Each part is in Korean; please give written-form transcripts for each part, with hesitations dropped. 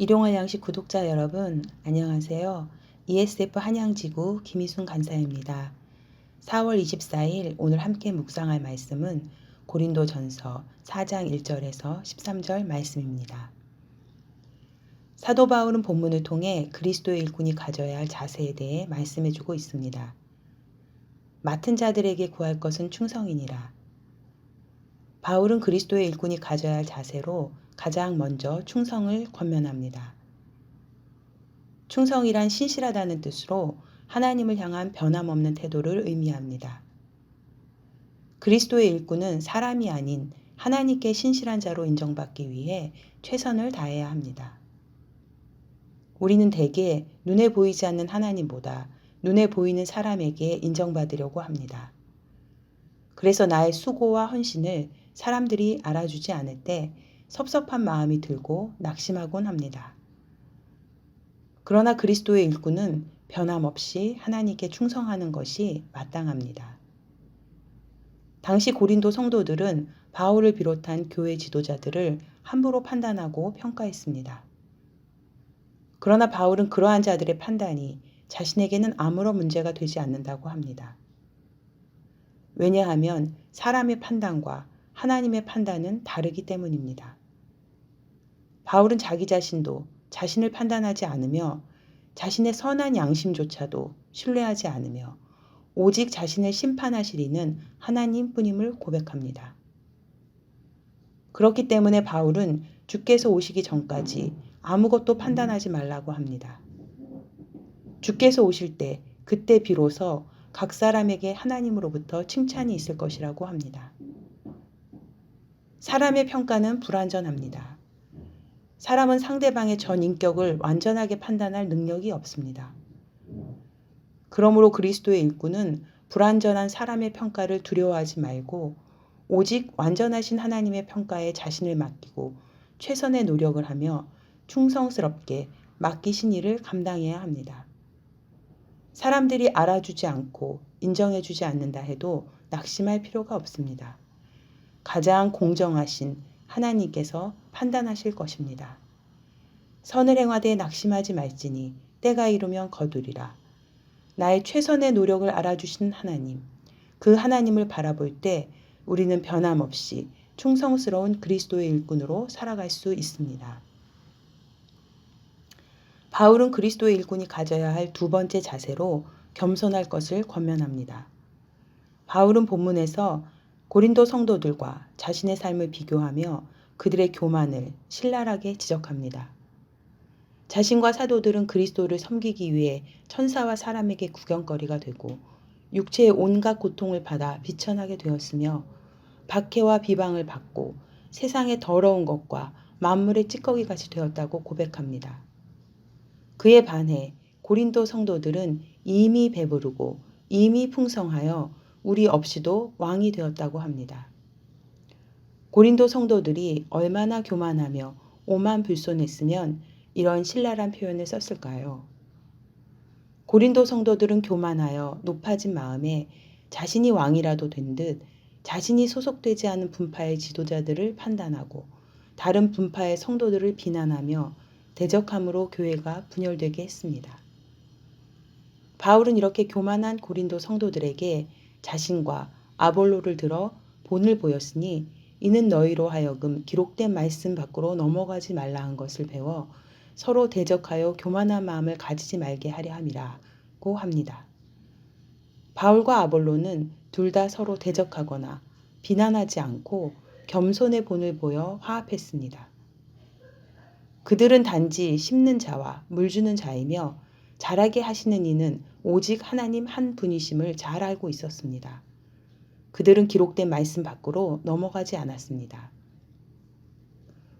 일용할 양식 구독자 여러분, 안녕하세요. ESF 한양지구 김희순 간사입니다. 4월 24일 오늘 함께 묵상할 말씀은 고린도전서 4장 1절에서 13절 말씀입니다. 사도 바울은 본문을 통해 그리스도의 일꾼이 가져야 할 자세에 대해 말씀해주고 있습니다. 맡은 자들에게 구할 것은 충성이니라. 바울은 그리스도의 일꾼이 가져야 할 자세로 가장 먼저 충성을 권면합니다. 충성이란 신실하다는 뜻으로 하나님을 향한 변함없는 태도를 의미합니다. 그리스도의 일꾼은 사람이 아닌 하나님께 신실한 자로 인정받기 위해 최선을 다해야 합니다. 우리는 대개 눈에 보이지 않는 하나님보다 눈에 보이는 사람에게 인정받으려고 합니다. 그래서 나의 수고와 헌신을 사람들이 알아주지 않을 때 섭섭한 마음이 들고 낙심하곤 합니다. 그러나 그리스도의 일꾼은 변함없이 하나님께 충성하는 것이 마땅합니다. 당시 고린도 성도들은 바울을 비롯한 교회 지도자들을 함부로 판단하고 평가했습니다. 그러나 바울은 그러한 자들의 판단이 자신에게는 아무런 문제가 되지 않는다고 합니다. 왜냐하면 사람의 판단과 하나님의 판단은 다르기 때문입니다. 바울은 자기 자신도 자신을 판단하지 않으며 자신의 선한 양심조차도 신뢰하지 않으며 오직 자신을 심판하실 이는 하나님뿐임을 고백합니다. 그렇기 때문에 바울은 주께서 오시기 전까지 아무것도 판단하지 말라고 합니다. 주께서 오실 때 그때 비로소 각 사람에게 하나님으로부터 칭찬이 있을 것이라고 합니다. 사람의 평가는 불완전합니다. 사람은 상대방의 전 인격을 완전하게 판단할 능력이 없습니다. 그러므로 그리스도의 일꾼은 불완전한 사람의 평가를 두려워하지 말고 오직 완전하신 하나님의 평가에 자신을 맡기고 최선의 노력을 하며 충성스럽게 맡기신 일을 감당해야 합니다. 사람들이 알아주지 않고 인정해주지 않는다 해도 낙심할 필요가 없습니다. 가장 공정하신 하나님께서 판단하실 것입니다. 선을 행하되 낙심하지 말지니 때가 이르면 거두리라. 나의 최선의 노력을 알아주신 하나님, 그 하나님을 바라볼 때 우리는 변함없이 충성스러운 그리스도의 일꾼으로 살아갈 수 있습니다. 바울은 그리스도의 일꾼이 가져야 할 두 번째 자세로 겸손할 것을 권면합니다. 바울은 본문에서 고린도 성도들과 자신의 삶을 비교하며 그들의 교만을 신랄하게 지적합니다. 자신과 사도들은 그리스도를 섬기기 위해 천사와 사람에게 구경거리가 되고 육체의 온갖 고통을 받아 비천하게 되었으며 박해와 비방을 받고 세상의 더러운 것과 만물의 찌꺼기같이 되었다고 고백합니다. 그에 반해 고린도 성도들은 이미 배부르고 이미 풍성하여 우리 없이도 왕이 되었다고 합니다. 고린도 성도들이 얼마나 교만하며 오만불손했으면 이런 신랄한 표현을 썼을까요? 고린도 성도들은 교만하여 높아진 마음에 자신이 왕이라도 된 듯 자신이 소속되지 않은 분파의 지도자들을 판단하고 다른 분파의 성도들을 비난하며 대적함으로 교회가 분열되게 했습니다. 바울은 이렇게 교만한 고린도 성도들에게 자신과 아볼로를 들어 본을 보였으니 이는 너희로 하여금 기록된 말씀 밖으로 넘어가지 말라 한 것을 배워 서로 대적하여 교만한 마음을 가지지 말게 하려 함이라고 합니다. 바울과 아볼로는 둘 다 서로 대적하거나 비난하지 않고 겸손의 본을 보여 화합했습니다. 그들은 단지 심는 자와 물 주는 자이며 자라게 하시는 이는 오직 하나님 한 분이심을 잘 알고 있었습니다. 그들은 기록된 말씀 밖으로 넘어가지 않았습니다.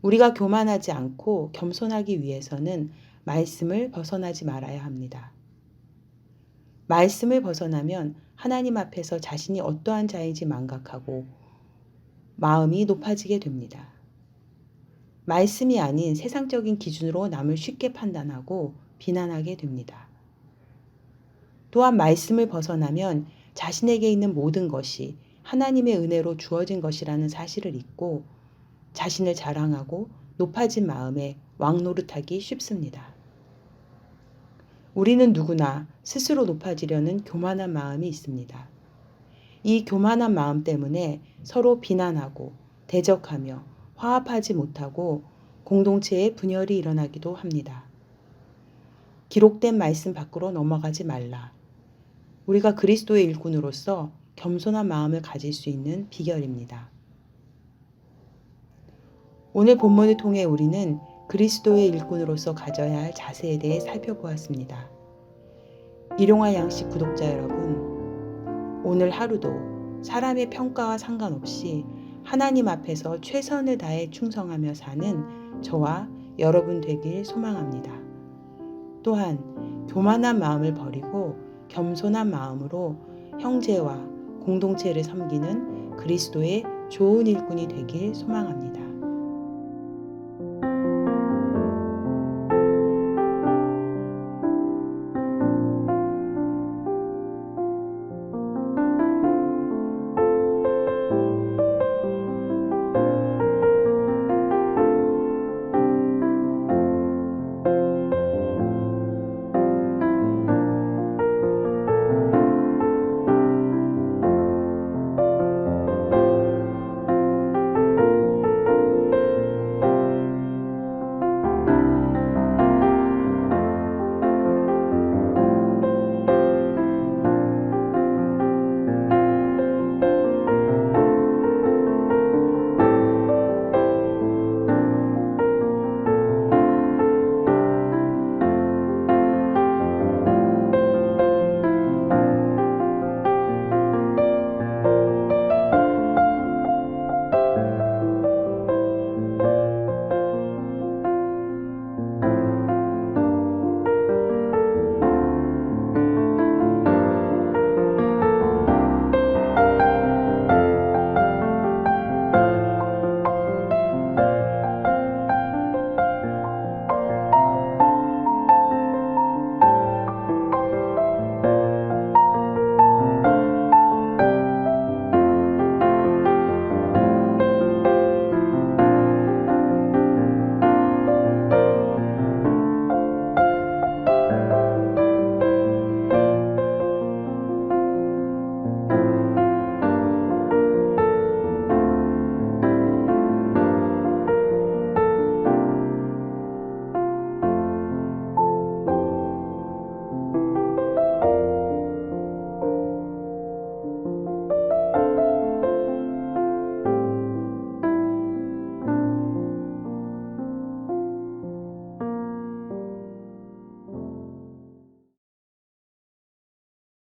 우리가 교만하지 않고 겸손하기 위해서는 말씀을 벗어나지 말아야 합니다. 말씀을 벗어나면 하나님 앞에서 자신이 어떠한 자인지 망각하고 마음이 높아지게 됩니다. 말씀이 아닌 세상적인 기준으로 남을 쉽게 판단하고 비난하게 됩니다. 또한 말씀을 벗어나면 자신에게 있는 모든 것이 하나님의 은혜로 주어진 것이라는 사실을 잊고 자신을 자랑하고 높아진 마음에 왕노릇하기 쉽습니다. 우리는 누구나 스스로 높아지려는 교만한 마음이 있습니다. 이 교만한 마음 때문에 서로 비난하고 대적하며 화합하지 못하고 공동체에 분열이 일어나기도 합니다. 기록된 말씀 밖으로 넘어가지 말라. 우리가 그리스도의 일꾼으로서 겸손한 마음을 가질 수 있는 비결입니다. 오늘 본문을 통해 우리는 그리스도의 일꾼으로서 가져야 할 자세에 대해 살펴보았습니다. 일용할 양식 구독자 여러분, 오늘 하루도 사람의 평가와 상관없이 하나님 앞에서 최선을 다해 충성하며 사는 저와 여러분 되길 소망합니다. 또한 교만한 마음을 버리고 겸손한 마음으로 형제와 공동체를 섬기는 그리스도의 좋은 일꾼이 되길 소망합니다.